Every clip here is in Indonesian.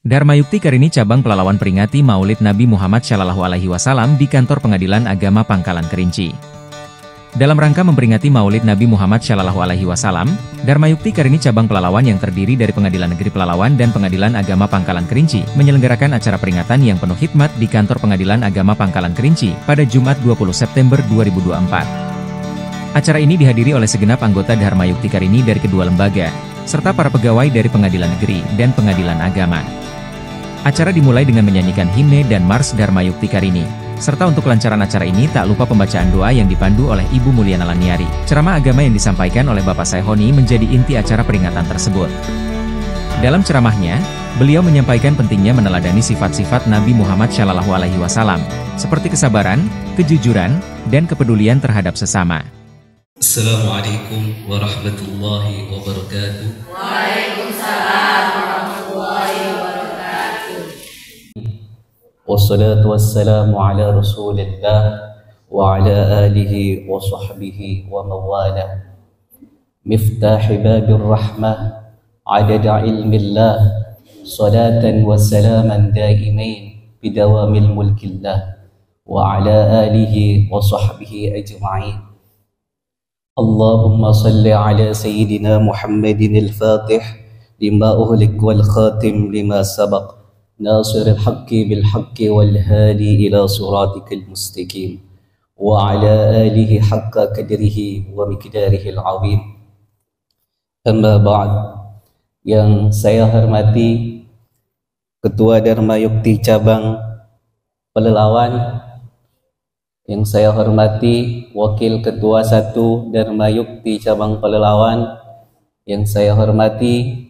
Dharmayukti Karini Cabang Pelalawan peringati Maulid Nabi Muhammad SAW di Kantor Pengadilan Agama Pangkalan Kerinci. Dalam rangka memperingati Maulid Nabi Muhammad SAW, Dharmayukti Karini Cabang Pelalawan yang terdiri dari Pengadilan Negeri Pelalawan dan Pengadilan Agama Pangkalan Kerinci menyelenggarakan acara peringatan yang penuh hikmat di Kantor Pengadilan Agama Pangkalan Kerinci pada Jumat 20 September 2024. Acara ini dihadiri oleh segenap anggota Dharmayukti Karini dari kedua lembaga, serta para pegawai dari Pengadilan Negeri dan Pengadilan Agama. Acara dimulai dengan menyanyikan himne dan Mars Dharmayukti Karini. Serta untuk kelancaran acara ini tak lupa pembacaan doa yang dipandu oleh Ibu Mulyana Laniari. Ceramah agama yang disampaikan oleh Bapak Saihoni menjadi inti acara peringatan tersebut. Dalam ceramahnya, beliau menyampaikan pentingnya meneladani sifat-sifat Nabi Muhammad SAW, seperti kesabaran, kejujuran, dan kepedulian terhadap sesama. Assalamualaikum warahmatullahi wabarakatuh. Waalaikumsalam warahmatullahi wabarakatuh. Wassalatu wassalamu ala rasulillah wa ala alihi wa sahbihi wa mawala. Miftahi babir rahmah adada ilmillah, salatan wa salaman daimain bidawamil mulkillah wa ala alihi wa sahbihi ajma'in. اللهم صل على سيدنا محمد الفاتح لما أهلك والخاتم لما سبق ناصر الحق بالحق والهادي إلى صراطك المستقيم وعلى آله حق قدره ومقداره العظيم. أما بعد, yang saya hormati Ketua Dharmayukti Cabang Pelalawan, yang saya hormati Wakil Ketua 1 Dharmayukti Cabang Pelalawan, yang saya hormati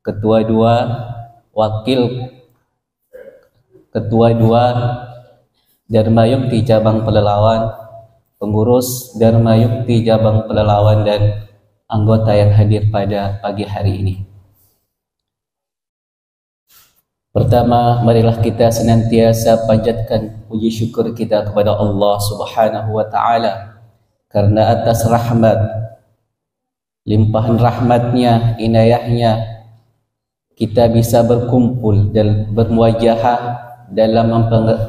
Ketua 2, Wakil Ketua 2 Dharmayukti Cabang Pelalawan, pengurus Dharmayukti Cabang Pelalawan, dan anggota yang hadir pada pagi hari ini. Pertama, marilah kita senantiasa panjatkan puji syukur kita kepada Allah Subhanahu wa Ta'ala, karena atas rahmat, limpahan rahmatnya, inayahnya, kita bisa berkumpul dan bermuajahah dalam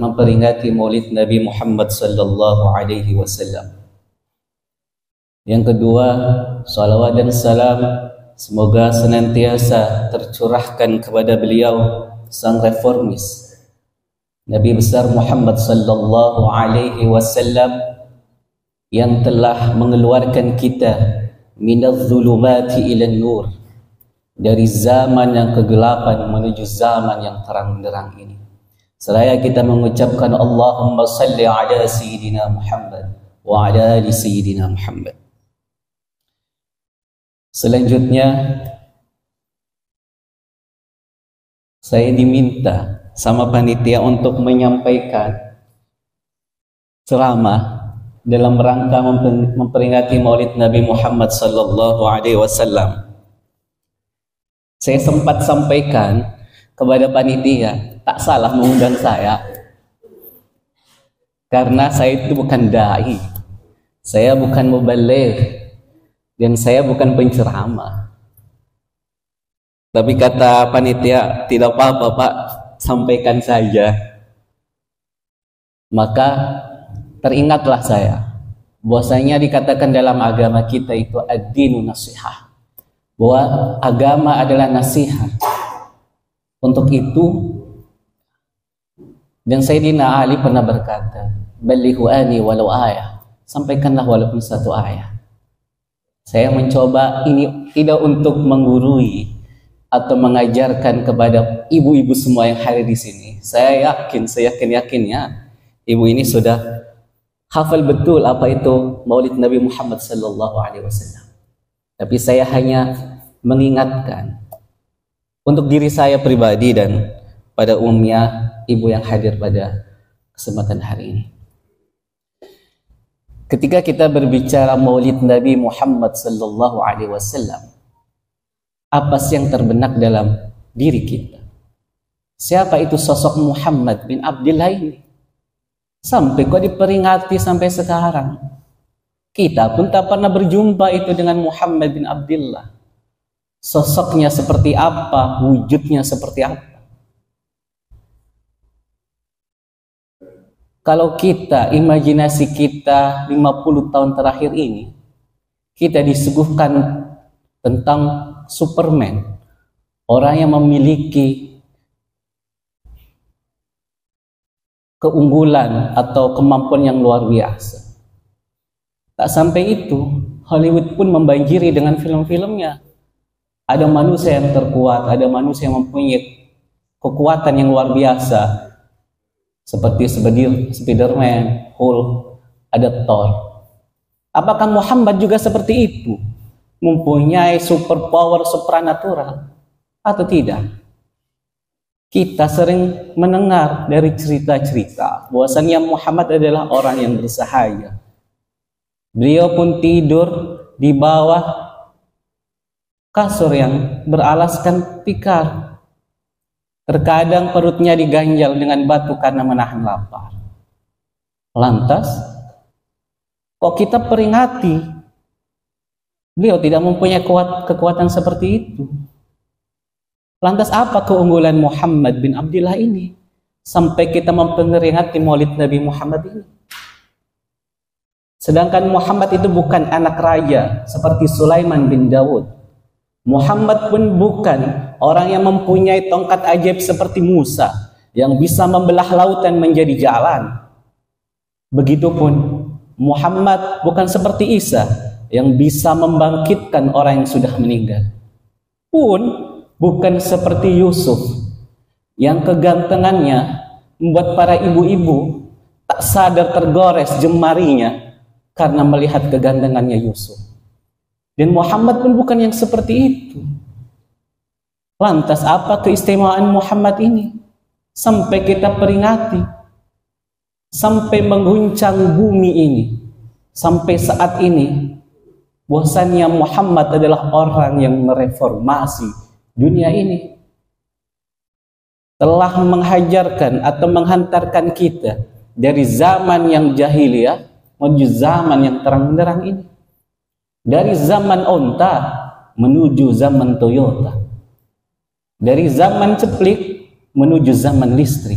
memperingati Maulid Nabi Muhammad sallallahu alaihi wasallam. Yang kedua, salawat dan salam semoga senantiasa tercurahkan kepada beliau, sang reformis, Nabi besar Muhammad sallallahu alaihi wasallam, yang telah mengeluarkan kita minadz zulumati ilan nur, dari zaman yang kegelapan menuju zaman yang terang benderang ini. Seraya kita mengucapkan Allahumma salli ala Sayyidina Muhammad wa ala ali Sayyidina Muhammad. Selanjutnya, saya diminta sama panitia untuk menyampaikan ceramah dalam rangka memperingati Maulid Nabi Muhammad sallallahu alaihi wasallam. Saya sempat sampaikan kepada panitia, tak salah mengundang saya, karena saya itu bukan dai, saya bukan mubaligh, dan saya bukan penceramah. Tapi kata panitia, tidak apa-apa Pak, sampaikan saja. Maka teringatlah saya, bahwasanya dikatakan dalam agama kita itu ad-dinu nasihah, bahwa agama adalah nasihat. Untuk itu, dan Sayyidina Ali pernah berkata, balighu ani walau ayah, sampaikanlah walaupun satu ayat. Saya mencoba ini tidak untuk menggurui atau mengajarkan kepada ibu-ibu semua yang hadir di sini. Saya yakin-yakinnya ibu ini sudah hafal betul apa itu Maulid Nabi Muhammad sallallahu alaihi wasallam. Tapi saya hanya mengingatkan untuk diri saya pribadi dan pada umumnya ibu yang hadir pada kesempatan hari ini. Ketika kita berbicara Maulid Nabi Muhammad sallallahu alaihi wasallam, apa sih yang terbenak dalam diri kita? Siapa itu sosok Muhammad bin Abdillah ini? Sampai kok diperingati sampai sekarang. Kita pun tak pernah berjumpa itu dengan Muhammad bin Abdillah. Sosoknya seperti apa, wujudnya seperti apa. Kalau kita, imajinasi kita 50 tahun terakhir ini, kita disuguhkan tentang Superman, orang yang memiliki keunggulan atau kemampuan yang luar biasa. Tak sampai itu, Hollywood pun membanjiri dengan film-filmnya. Ada manusia yang terkuat, ada manusia yang mempunyai kekuatan yang luar biasa, seperti Spiderman, Hulk, ada Thor. Apakah Muhammad juga seperti itu? Mempunyai superpower supranatural atau tidak? Kita sering mendengar dari cerita-cerita bahwasannya Muhammad adalah orang yang bersahaya. Beliau pun tidur di bawah kasur yang beralaskan tikar. Terkadang perutnya diganjal dengan batu karena menahan lapar. Lantas, kok kita peringati beliau tidak mempunyai kekuatan seperti itu? Lantas apa keunggulan Muhammad bin Abdullah ini sampai kita memperingati Maulid Nabi Muhammad ini? Sedangkan Muhammad itu bukan anak raja seperti Sulaiman bin Daud. Muhammad pun bukan orang yang mempunyai tongkat ajaib seperti Musa yang bisa membelah lautan menjadi jalan. Begitupun Muhammad bukan seperti Isa yang bisa membangkitkan orang yang sudah meninggal. Pun bukan seperti Yusuf yang kegantengannya membuat para ibu-ibu tak sadar tergores jemarinya karena melihat kegantengannya Yusuf. Dan Muhammad pun bukan yang seperti itu. Lantas apa keistimewaan Muhammad ini? Sampai kita peringati, sampai mengguncang bumi ini, sampai saat ini, bahwasannya Muhammad adalah orang yang mereformasi dunia ini. Telah menghajarkan atau menghantarkan kita dari zaman yang jahiliyah menuju zaman yang terang-benderang ini. Dari zaman onta menuju zaman Toyota. Dari zaman ceplik menuju zaman listrik.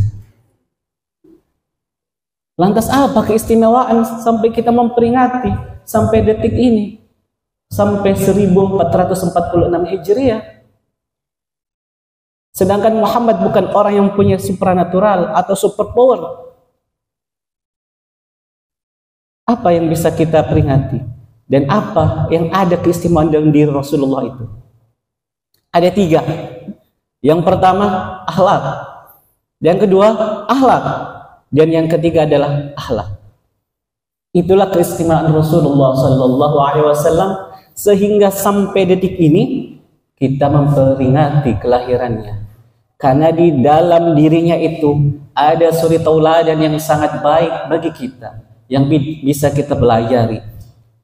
Lantas apa keistimewaan sampai kita memperingati sampai detik ini? Sampai 1446 Hijriah. Sedangkan Muhammad bukan orang yang punya supranatural atau superpower. Apa yang bisa kita peringati? Dan apa yang ada keistimewaan dalam diri Rasulullah itu? Ada 3. Yang pertama, akhlak. Yang kedua, akhlak. Dan yang ketiga adalah akhlak. Itulah keistimewaan Rasulullah Sallallahu Alaihi Wasallam sehingga sampai detik ini kita memperingati kelahirannya. Karena di dalam dirinya itu ada suri tauladan yang sangat baik bagi kita, yang bisa kita pelajari.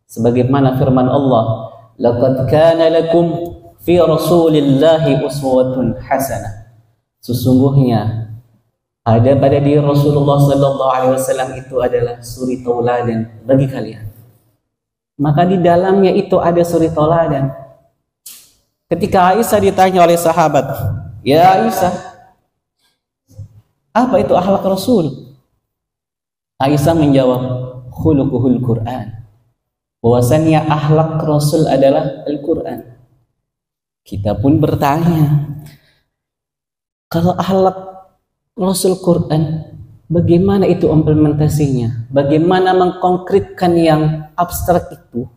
Sebagaimana firman Allah, laqad kana lakum fi rasulillahi uswatun hasanah. Sesungguhnya ada pada diri Rasulullah sallallahu alaihi wasallam itu adalah suri tauladan bagi kalian. Maka di dalamnya itu ada suri tauladan. Ketika Aisyah ditanya oleh sahabat, "Ya Aisyah, apa itu akhlak Rasul?" Aisyah menjawab, "Khuluquhul Qur'an." Bahwasannya akhlak Rasul adalah Al-Quran. Kita pun bertanya, kalau akhlak Rasul Quran, bagaimana itu implementasinya? Bagaimana mengkonkretkan yang abstrak itu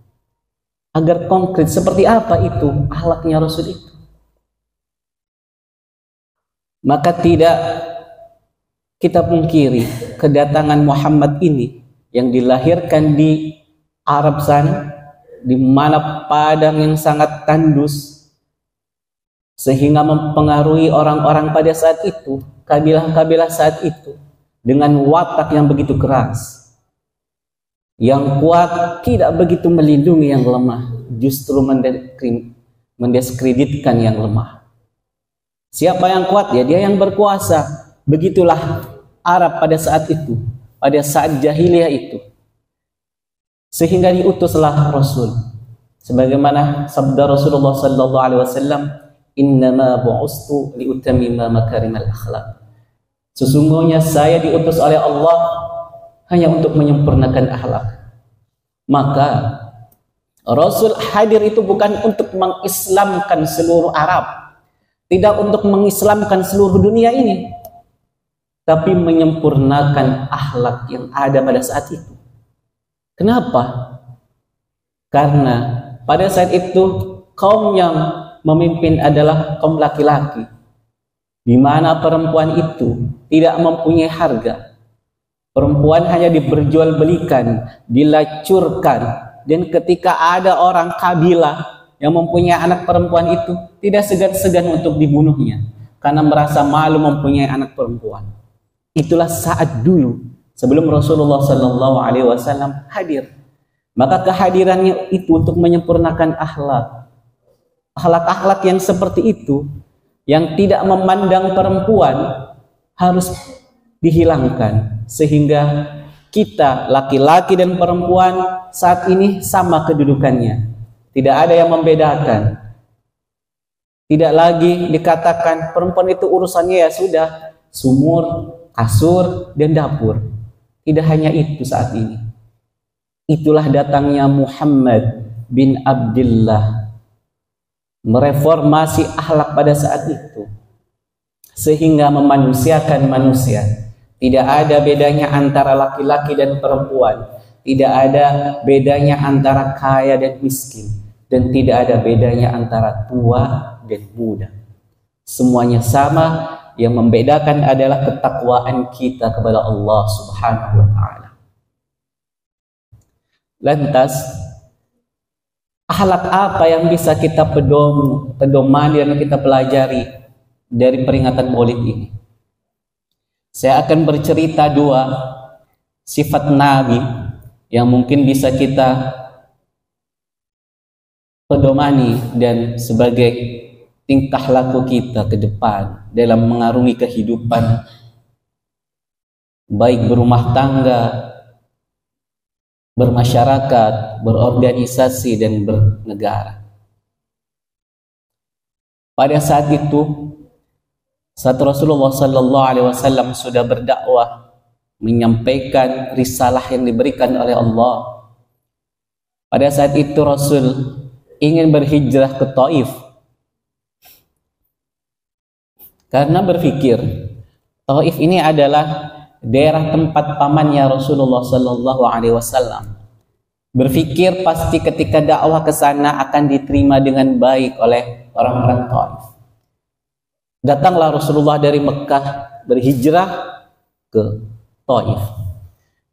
agar konkret? Seperti apa itu akhlaknya Rasul itu? Maka tidak kita pungkiri kedatangan Muhammad ini yang dilahirkan di Arab sana, di mana padang yang sangat tandus sehingga mempengaruhi orang-orang pada saat itu, kabilah-kabilah saat itu dengan watak yang begitu keras. Yang kuat tidak begitu melindungi yang lemah, justru mendiskreditkan yang lemah. Siapa yang kuat? Ya dia yang berkuasa. Begitulah Arab pada saat itu, pada saat jahiliyah itu. Sehingga diutuslah Rasul. Sebagaimana sabda Rasulullah sallallahu alaihi wasallam, "Innama bu'ustu liutammima makarimal akhlaq." Sesungguhnya saya diutus oleh Allah hanya untuk menyempurnakan akhlak. Maka Rasul hadir itu bukan untuk mengislamkan seluruh Arab, tidak untuk mengislamkan seluruh dunia ini, tapi menyempurnakan akhlak yang ada pada saat itu. Kenapa? Karena pada saat itu kaum yang memimpin adalah kaum laki-laki, di mana perempuan itu tidak mempunyai harga. Perempuan hanya diperjualbelikan, dilacurkan, dan ketika ada orang kabilah yang mempunyai anak perempuan itu tidak segan-segan untuk dibunuhnya karena merasa malu mempunyai anak perempuan. Itulah saat dulu sebelum Rasulullah SAW hadir. Maka kehadirannya itu untuk menyempurnakan akhlak. Akhlak-akhlak yang seperti itu, yang tidak memandang perempuan, harus dihilangkan. Sehingga kita, laki-laki dan perempuan, saat ini sama kedudukannya. Tidak ada yang membedakan. Tidak lagi dikatakan perempuan itu urusannya ya sudah sumur, kasur, dan dapur. Tidak hanya itu saat ini. Itulah datangnya Muhammad bin Abdullah mereformasi akhlak pada saat itu, sehingga memanusiakan manusia. Tidak ada bedanya antara laki-laki dan perempuan, tidak ada bedanya antara kaya dan miskin, dan tidak ada bedanya antara tua dan muda. Semuanya sama, yang membedakan adalah ketakwaan kita kepada Allah Subhanahu wa Ta'ala. Lantas, akhlak apa yang bisa kita pedomani dan kita pelajari dari peringatan Maulid ini? Saya akan bercerita dua sifat Nabi yang mungkin bisa kita pedomani dan sebagai tingkah laku kita ke depan dalam mengarungi kehidupan baik berumah tangga, bermasyarakat, berorganisasi, dan bernegara. Pada saat itu, saat Rasulullah SAW sudah berdakwah, menyampaikan risalah yang diberikan oleh Allah. Pada saat itu Rasul ingin berhijrah ke Taif, karena berpikir Taif ini adalah daerah tempat pamannya Rasulullah SAW. Berpikir pasti ketika dakwah ke sana akan diterima dengan baik oleh orang-orang Taif. Datanglah Rasulullah dari Mekah berhijrah ke Taif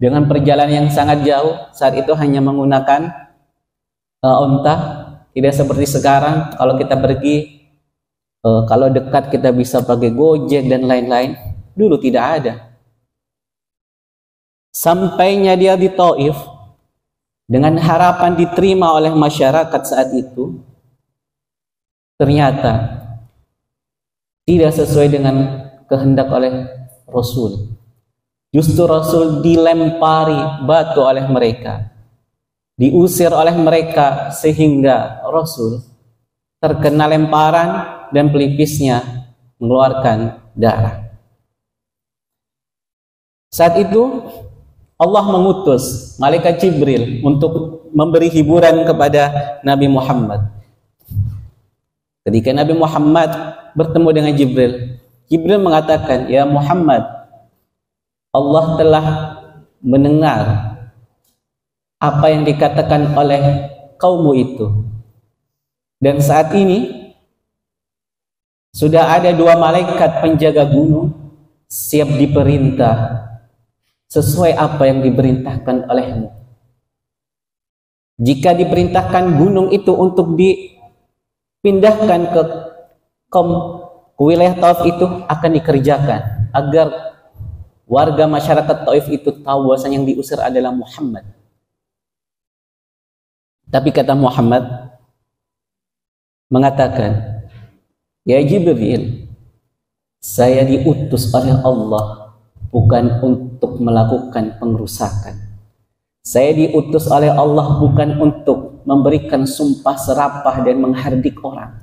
dengan perjalanan yang sangat jauh. Saat itu hanya menggunakan unta, tidak seperti sekarang. Kalau kita pergi, kalau dekat kita bisa pakai Gojek dan lain-lain. Dulu tidak ada. Sampainya dia di Taif dengan harapan diterima oleh masyarakat saat itu, ternyata tidak sesuai dengan kehendak oleh Rasul. Justru Rasul dilempari batu oleh mereka, diusir oleh mereka, sehingga Rasul terkena lemparan dan pelipisnya mengeluarkan darah. Saat itu Allah mengutus malaikat Jibril untuk memberi hiburan kepada Nabi Muhammad. Ketika Nabi Muhammad bertemu dengan Jibril, Jibril mengatakan, "Ya Muhammad, Allah telah mendengar apa yang dikatakan oleh kaummu itu. Dan saat ini sudah ada dua malaikat penjaga gunung siap diperintah sesuai apa yang diperintahkan olehmu. Jika diperintahkan gunung itu untuk dipindahkan ke wilayah Taif itu akan dikerjakan agar warga masyarakat Taif itu tahu bahwasanya yang diusir adalah Muhammad." Tapi kata Muhammad mengatakan, "Ya Jibril, saya diutus oleh Allah bukan untuk melakukan pengerusakan. Saya diutus oleh Allah bukan untuk memberikan sumpah serapah dan menghardik orang.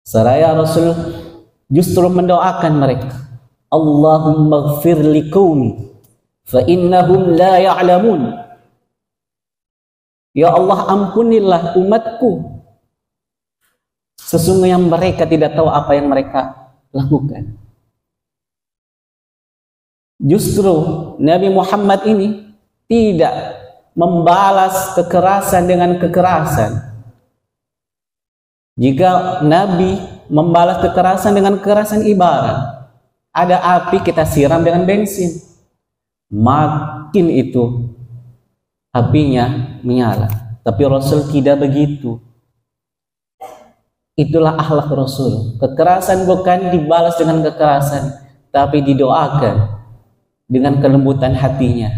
Seraya Rasul justru mendoakan mereka, Allahumma gfir li qaumi fa innahum la ya'lamun. Ya Allah, ampunilah umatku, sesungguhnya mereka tidak tahu apa yang mereka lakukan. Justru Nabi Muhammad ini tidak membalas kekerasan dengan kekerasan. Jika Nabi membalas kekerasan dengan kekerasan, ibarat ada api kita siram dengan bensin, makin itu apinya menyala. Tapi Rasul tidak begitu. Itulah akhlak Rasul. Kekerasan bukan dibalas dengan kekerasan, tapi didoakan dengan kelembutan hatinya,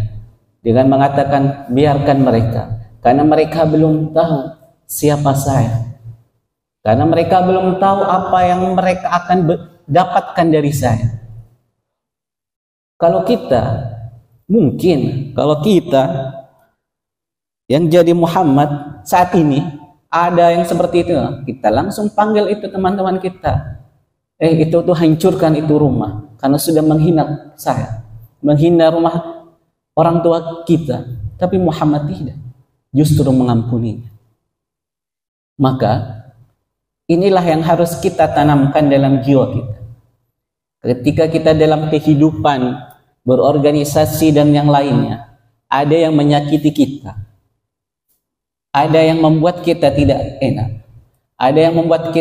dengan mengatakan biarkan mereka, karena mereka belum tahu siapa saya, karena mereka belum tahu apa yang mereka akan dapatkan dari saya. Kalau kita yang jadi Muhammad saat ini ada yang seperti itu, kita langsung panggil itu teman-teman kita, itu tuh hancurkan itu rumah karena sudah menghina saya, menghina rumah orang tua kita. Tapi Muhammad tidak, justru mengampuninya. Maka inilah yang harus kita tanamkan dalam jiwa kita. Ketika kita dalam kehidupan berorganisasi dan yang lainnya, ada yang menyakiti kita, ada yang membuat kita tidak enak, ada yang membuat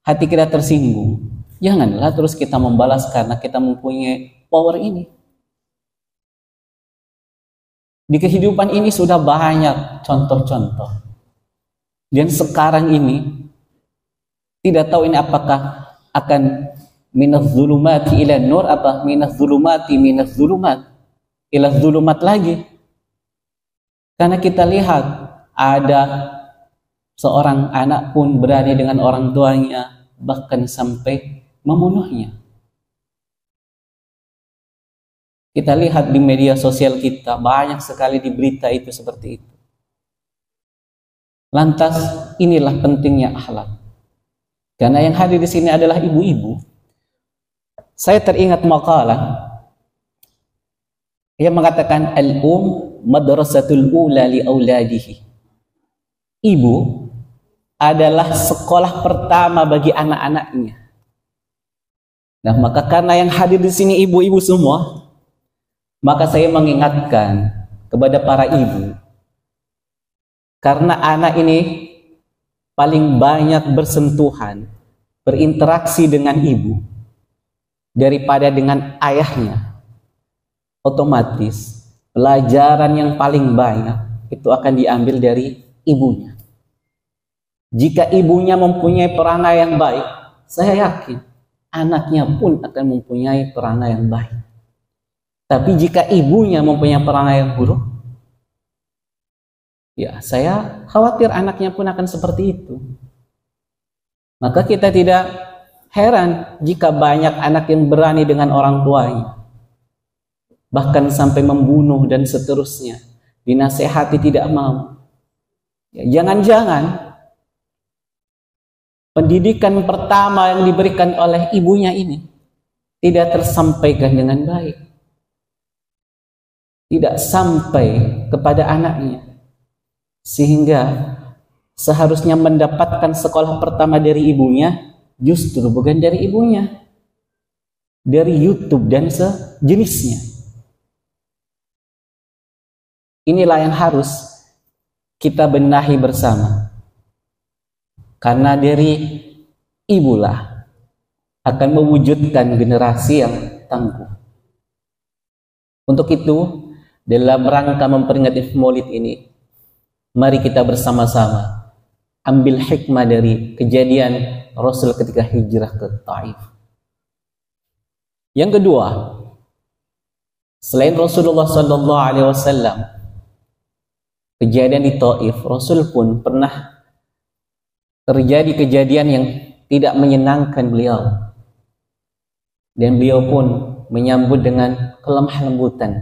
hati kita tersinggung, janganlah terus kita membalas karena kita mempunyai power ini. Di kehidupan ini sudah banyak contoh-contoh, dan sekarang ini tidak tahu ini apakah akan minaz zulumati ila nur, apa minaz zulumati minaz zulumat ila zulumat lagi. Karena kita lihat ada seorang anak pun berani dengan orang tuanya, bahkan sampai membunuhnya. Kita lihat di media sosial kita, banyak sekali di berita itu seperti itu. Lantas inilah pentingnya akhlak. Karena yang hadir di sini adalah ibu-ibu. Saya teringat makalah yang mengatakan madrasatul ula li auladihi. Ibu adalah sekolah pertama bagi anak-anaknya. Nah, maka karena yang hadir di sini ibu-ibu semua, maka saya mengingatkan kepada para ibu, karena anak ini paling banyak bersentuhan, berinteraksi dengan ibu daripada dengan ayahnya. Otomatis pelajaran yang paling banyak itu akan diambil dari ibunya. Jika ibunya mempunyai perangai yang baik, saya yakin anaknya pun akan mempunyai perangai yang baik. Tapi jika ibunya mempunyai perangai yang buruk, ya saya khawatir anaknya pun akan seperti itu. Maka kita tidak heran jika banyak anak yang berani dengan orang tuanya, bahkan sampai membunuh dan seterusnya, dinasehati tidak mau. Ya, jangan-jangan pendidikan pertama yang diberikan oleh ibunya ini tidak tersampaikan dengan baik, tidak sampai kepada anaknya, sehingga seharusnya mendapatkan sekolah pertama dari ibunya, justru bukan dari ibunya, dari YouTube dan sejenisnya. Inilah yang harus kita benahi bersama, karena dari ibulah akan mewujudkan generasi yang tangguh. Untuk itu, dalam rangka memperingati Maulid ini, mari kita bersama-sama ambil hikmah dari kejadian Rasul ketika hijrah ke Taif. Yang kedua, selain Rasulullah SAW, kejadian di Taif, Rasul pun pernah terjadi kejadian yang tidak menyenangkan beliau, dan beliau pun menyambut dengan kelemah lembutan.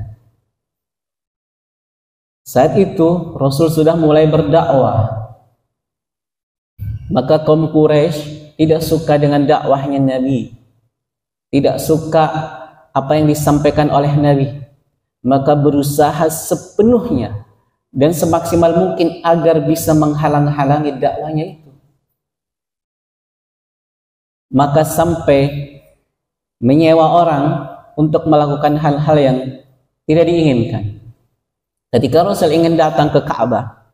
Saat itu Rasul sudah mulai berdakwah, maka kaum Quraisy tidak suka dengan dakwahnya Nabi, tidak suka apa yang disampaikan oleh Nabi. maka berusaha sepenuhnya dan semaksimal mungkin agar bisa menghalang-halangi dakwanya itu. Maka sampai menyewa orang untuk melakukan hal-hal yang tidak diinginkan. Ketika Rasul ingin datang ke Ka'bah,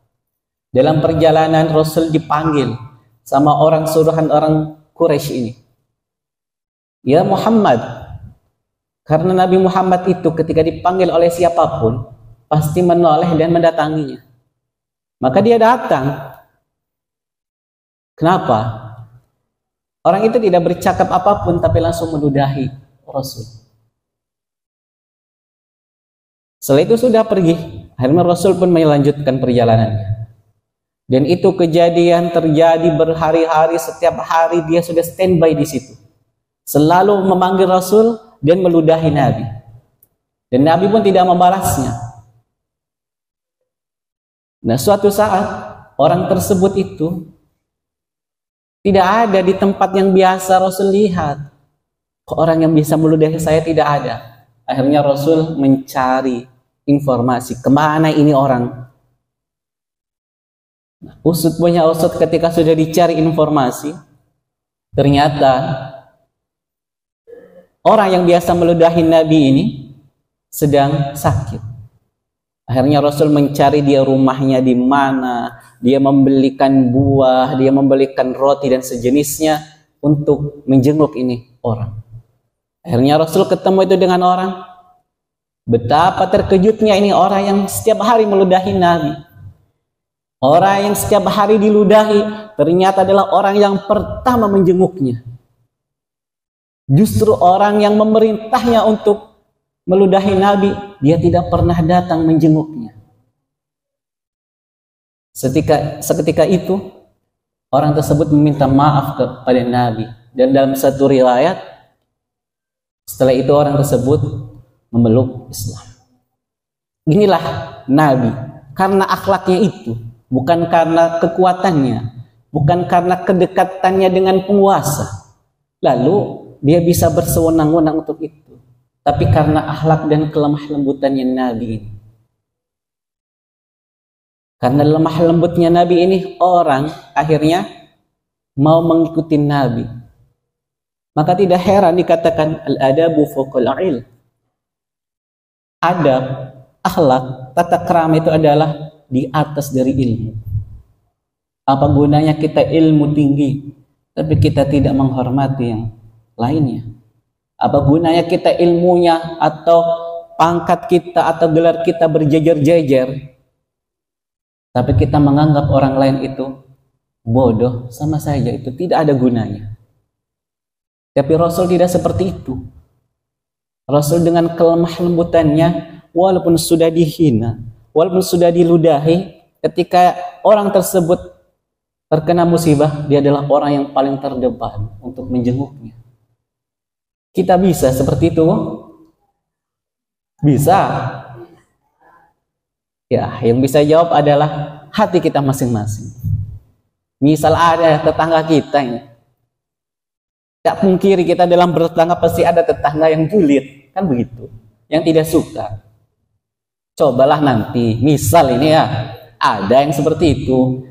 dalam perjalanan Rasul dipanggil sama orang suruhan orang Quraisy ini. Ya Muhammad, karena Nabi Muhammad itu ketika dipanggil oleh siapapun pasti menoleh dan mendatanginya. Maka dia datang. Kenapa? Orang itu tidak bercakap apapun tapi langsung meludahi Rasul. Setelah itu sudah pergi. Akhirnya Rasul pun melanjutkan perjalanannya. Dan itu kejadian terjadi berhari-hari, setiap hari dia sudah standby di situ. Selalu memanggil Rasul dan meludahi Nabi. Dan Nabi pun tidak membalasnya. Nah, suatu saat orang tersebut itu tidak ada di tempat yang biasa Rasul lihat. Kok orang yang bisa meludahi saya tidak ada. Akhirnya Rasul mencari informasi kemana ini orang. Nah, usut punya usut, ketika sudah dicari informasi, ternyata orang yang biasa meludahi Nabi ini sedang sakit. Akhirnya Rasul mencari dia rumahnya di mana, dia membelikan buah, dia membelikan roti dan sejenisnya untuk menjenguk ini orang. Akhirnya Rasul ketemu itu dengan orang. Betapa terkejutnya ini orang yang setiap hari meludahi Nabi. Orang yang setiap hari diludahi ternyata adalah orang yang pertama menjenguknya. Justru orang yang memerintahnya untuk meludahi Nabi, dia tidak pernah datang menjenguknya. Seketika itu, orang tersebut meminta maaf kepada Nabi. Dan dalam satu riwayat, setelah itu orang tersebut memeluk Islam. Inilah Nabi. Karena akhlaknya itu, bukan karena kekuatannya, bukan karena kedekatannya dengan penguasa. Lalu dia bisa bersewenang-wenang untuk itu. Tapi karena akhlak dan kelemah lembutannya Nabi ini. Karena lemah lembutnya Nabi ini, orang akhirnya mau mengikuti Nabi. Maka tidak heran dikatakan al-adabu fawqal ilm. Adab, akhlak, tata krama itu adalah di atas dari ilmu. Apa gunanya kita ilmu tinggi tapi kita tidak menghormati yang lainnya? Apa gunanya kita ilmunya atau pangkat kita atau gelar kita berjejer-jejer tapi kita menganggap orang lain itu bodoh? Sama saja, itu tidak ada gunanya. Tapi Rasul tidak seperti itu. Rasul dengan kelemah lembutannya, walaupun sudah dihina, walaupun sudah diludahi, ketika orang tersebut terkena musibah, dia adalah orang yang paling terdepan untuk menjenguknya. Kita bisa seperti itu? Bisa. Ya, yang bisa jawab adalah hati kita masing-masing. Misal ada tetangga kita ini, tak pungkiri kita dalam bertetangga pasti ada tetangga yang julid, kan begitu, yang tidak suka. Cobalah nanti, misal ini ya, ada yang seperti itu.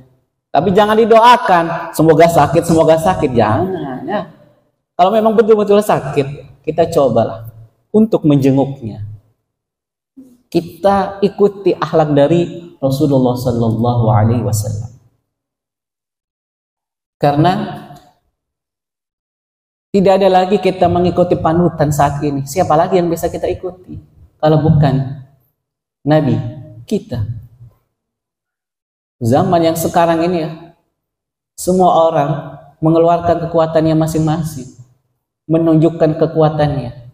Tapi jangan didoakan, semoga sakit, jangan ya. Kalau memang betul-betul sakit, kita cobalah untuk menjenguknya. Kita ikuti akhlak dari Rasulullah Sallallahu Alaihi Wasallam. Karena tidak ada lagi kita mengikuti panutan saat ini. Siapa lagi yang bisa kita ikuti kalau bukan Nabi kita? Zaman yang sekarang ini ya, semua orang mengeluarkan kekuatannya masing-masing, menunjukkan kekuatannya.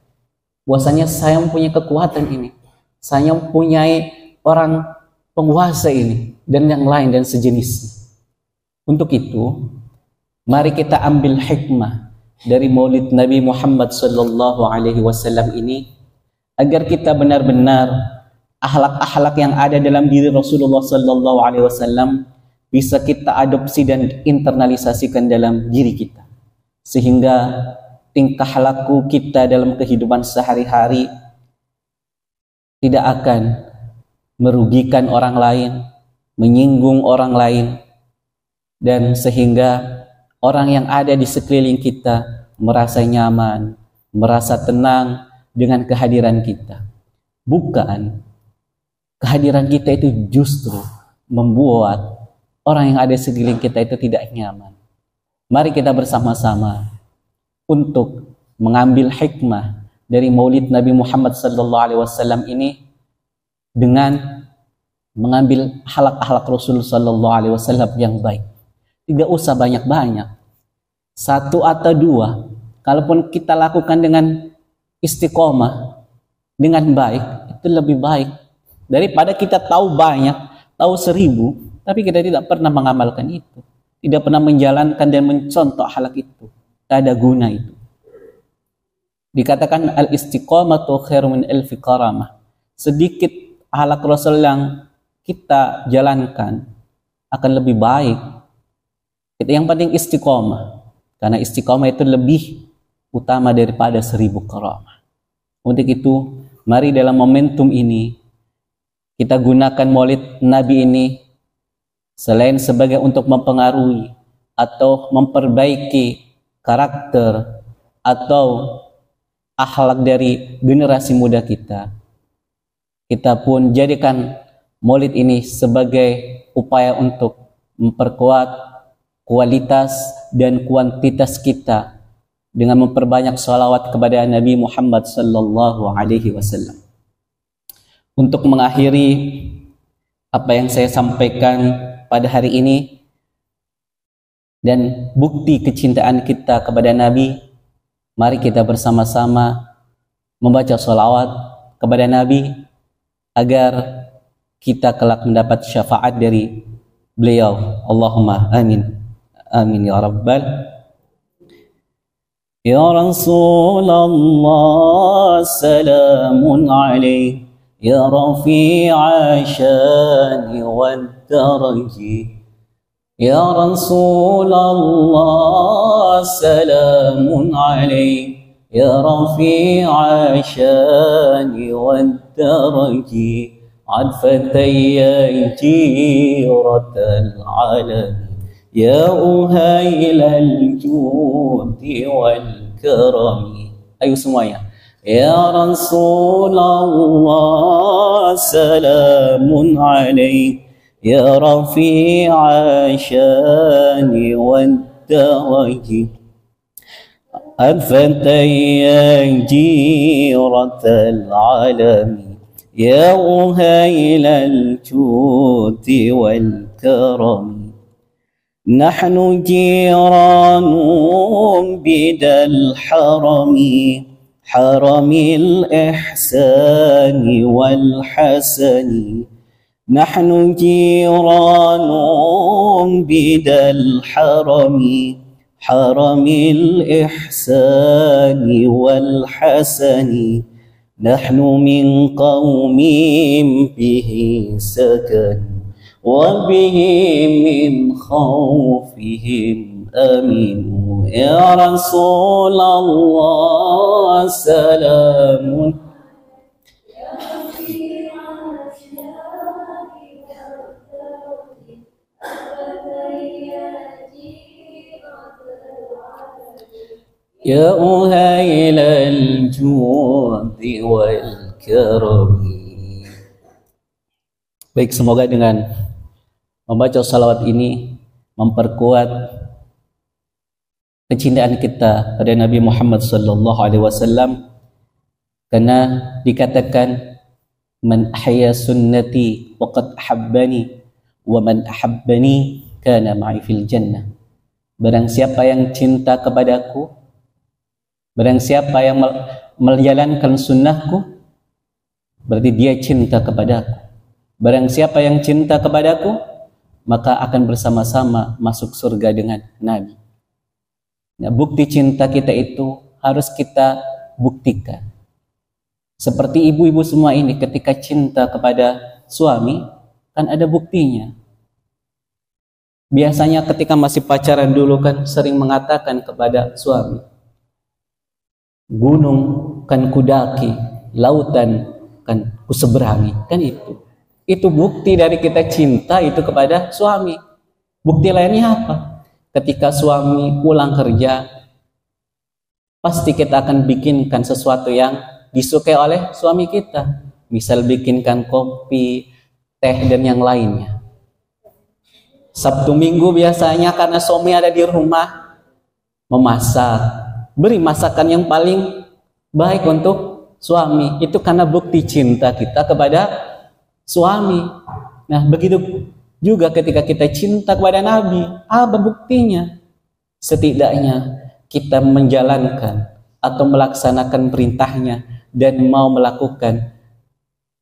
Bahwasanya saya mempunyai kekuatan ini, saya mempunyai orang penguasa ini, dan yang lain dan sejenisnya. Untuk itu, mari kita ambil hikmah dari Maulid Nabi Muhammad Sallallahu Alaihi Wasallam ini, agar kita benar-benar akhlak-akhlak yang ada dalam diri Rasulullah Sallallahu Alaihi Wasallam bisa kita adopsi dan internalisasikan dalam diri kita, sehingga tingkah laku kita dalam kehidupan sehari-hari tidak akan merugikan orang lain, menyinggung orang lain, dan sehingga orang yang ada di sekeliling kita merasa nyaman, merasa tenang dengan kehadiran kita. Bukan, kehadiran kita itu justru membuat orang yang ada di sekeliling kita itu tidak nyaman. Mari kita bersama-sama untuk mengambil hikmah dari Maulid Nabi Muhammad SAW ini dengan mengambil akhlak-akhlak Rasul SAW yang baik. Tidak usah banyak-banyak, 1 atau 2. Kalaupun kita lakukan dengan istiqomah, dengan baik, itu lebih baik daripada kita tahu banyak, tahu 1000, tapi kita tidak pernah mengamalkan itu, tidak pernah menjalankan dan mencontoh akhlak itu. Tidak ada guna itu. Dikatakan al-istiqamatu khairu min alfi karamah. Sedikit akhlak Rasul yang kita jalankan akan lebih baik. Yang penting istiqomah, karena istiqomah itu lebih utama daripada 1000 karamah. Untuk itu, mari dalam momentum ini kita gunakan Maulid Nabi ini selain sebagai untuk mempengaruhi atau memperbaiki karakter atau akhlak dari generasi muda kita, kita pun jadikan Maulid ini sebagai upaya untuk memperkuat kualitas dan kuantitas kita dengan memperbanyak sholawat kepada Nabi Muhammad sallallahu alaihi wasallam. Untuk mengakhiri apa yang saya sampaikan pada hari ini dan bukti kecintaan kita kepada Nabi, mari kita bersama-sama membaca sholawat kepada Nabi agar kita kelak mendapat syafaat dari beliau. Allahumma amin. Amin ya rabbal. Ya Rasulullah salamun alaik, ya rafi'a syani wad daraji. Ya Rasulullah salamun alaik, ya rafi'a syani wad daraji. عدفتي جيرة العالم يا أهيل الجود والكرم. Ayo semuanya. Ya Rasulullah salamun alaik, ya rafi'a syani wad daraji. عدفتي جيرة العالم يا أهيل الجود والكرم. نحن جيران بدا الحرم، حرم الإحسان والحسن. نحن جيران بدا الحرم، حرم الإحسان والحسن. نحن من قوم به سكن، وبه من خوفهم أمنوا. يا رسول الله سلام. Ya uhailal judi wal karami. Baik, semoga dengan membaca salawat ini memperkuat kecintaan kita pada Nabi Muhammad sallallahu alaihi wasallam, karena dikatakan man ahya sunnati waqad ahabbani wa man ahabbani kana ma'i fil jannah. Barang siapa yang cinta kepadaku, barang siapa yang menjalankan sunnahku, berarti dia cinta kepadaku. Barang siapa yang cinta kepadaku, maka akan bersama-sama masuk surga dengan Nabi. Nah, bukti cinta kita itu harus kita buktikan. Seperti ibu-ibu semua ini ketika cinta kepada suami, kan ada buktinya. Biasanya ketika masih pacaran dulu kan sering mengatakan kepada suami, gunung kan kudaki, lautan kan kuseberangi. Kan itu. Itu bukti dari kita cinta itu kepada suami. Bukti lainnya apa? Ketika suami pulang kerja, pasti kita akan bikinkan sesuatu yang disukai oleh suami kita. Misal bikinkan kopi, teh, dan yang lainnya. Sabtu Minggu biasanya karena suami ada di rumah, memasak. Beri masakan yang paling baik untuk suami. Itu karena bukti cinta kita kepada suami. Nah, begitu juga ketika kita cinta kepada Nabi, apa buktinya? Setidaknya kita menjalankan atau melaksanakan perintahnya dan mau melakukan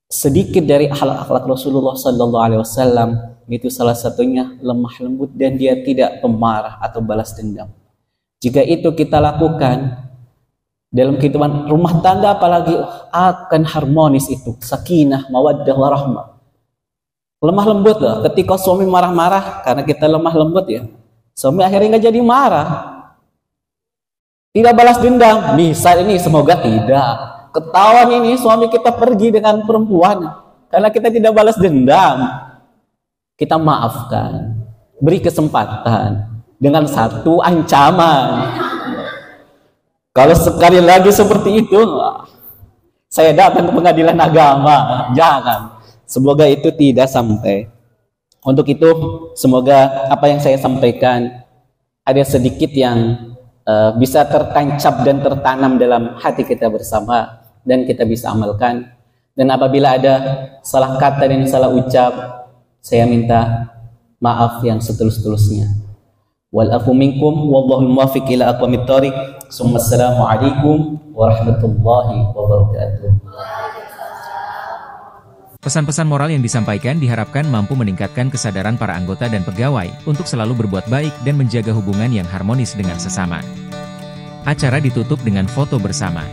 sedikit dari akhlak Rasulullah Sallallahu Alaihi Wasallam. Itu salah satunya lemah lembut dan dia tidak pemarah atau balas dendam. Jika itu kita lakukan dalam kehidupan rumah tangga, apalagi akan harmonis itu, sakinah, mawaddah, warahmah. Lemah lembut loh. Ketika suami marah-marah, karena kita lemah lembut ya, suami akhirnya nggak jadi marah, tidak balas dendam. Misal ini semoga tidak ketahuan ini suami kita pergi dengan perempuan karena kita tidak balas dendam, kita maafkan, beri kesempatan dengan satu ancaman. Kalau sekali lagi seperti itu, saya datang ke pengadilan agama. Jangan. Semoga itu tidak sampai. Untuk itu, semoga apa yang saya sampaikan ada sedikit yang bisa tertancap dan tertanam dalam hati kita bersama dan kita bisa amalkan. Dan apabila ada salah kata dan salah ucap, saya minta maaf yang setulus-tulusnya. Wal afu minkum wallahul muwaffiq ila aqwamit thoriq. Assalamualaikum warahmatullahi wabarakatuh. Pesan-pesan moral yang disampaikan diharapkan mampu meningkatkan kesadaran para anggota dan pegawai untuk selalu berbuat baik dan menjaga hubungan yang harmonis dengan sesama. Acara ditutup dengan foto bersama.